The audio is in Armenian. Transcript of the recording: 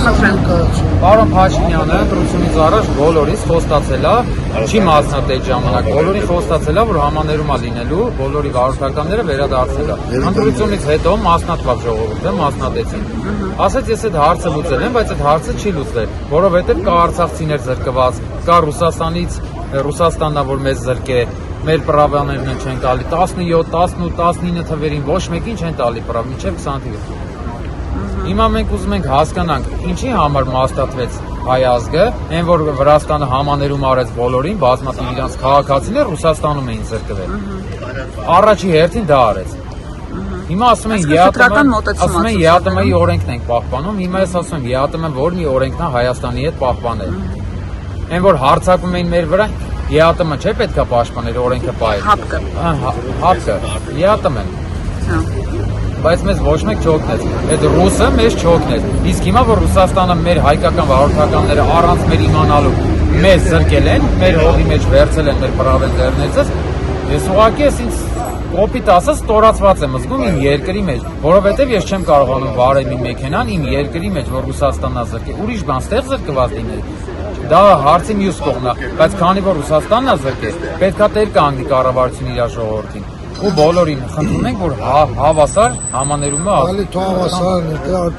խնդրեմ։ Պարոն Փաշինյանը ընտրությունից առաջ բոլորիս խոստացել է, չի մասնատել ժամանակ, բոլորին խոստացել է, որ համաներում է լինելու, բոլորի վարորդականները վերադարձել է։ Ընտրությունից հետո մասնատված ժողովուրդը մասնատեցին։ Ասաց ես այդ հարցը լուծել եմ, բայց այդ հարցը չի լուծվել, որովհետև կա արցախցիներ զրկված, կա Ռուսաստանն որ մեզ զրկե, մեր պրավաներն են չեն տալի, 17, 18, 19 թվերին ոչ մեկին չեն տալի պրավ, մինչև 20 թվեր։ Հիմա մենք ուզում ենք հասկանանք, ինչի համար մասնատվեց հայ ազգը, այն որ Վրաստանը համաներում արեց բոլորին, բազմաթիվ իրանց քաղաքացիներ Ռուսաստանում էին զրկվել։ Առաջի հերթին դա արեց։ Հիմա ասում են ԵԱՏՄ-ի օրենքն ենք պահպանում, հիմա ես ասում եմ ԵԱՏՄ-ն որ մի օրենքն է Հայաստանի հետ պահպանել։ Այն որ հարձակվում էին մեր վրա, ԵԱՏՄ չէ պետքա պաշտպանել օրենքը պահել։ Հապկը, ԵԱՏՄ-ն։ Բայց մեզ ոչ մեկ չօգնեց, այդ ռուսը մեզ չօգնեց, իսկ հիմա որ Ռուսաստանը մեր հայկական վարորդականները առանց մեր իմանալու մեզ զրկել են, մեր հողի մեջ վերցել են մեր պրավեն ձեռներցս, ես ուղղակի ես ինձ կոպիտ ասած ստորացված եմ զգում իմ երկրի մեջ, որովհետև ես չեմ կարողանում վարել իմ մեքենան իմ երկրի մեջ, որ Ռուսաստանն է զրկել, ուրիշ բան ստեղ զրկված լինել, դա հարցի մյուս կողմն է, բայց քանի որ Ռուսաստանն է զրկել, պետքա տեր կանգնի կառավարությունը իր ժողովրդին։ Ու բոլորին խնդրում ենք, որ հավասար համաներումը հավասար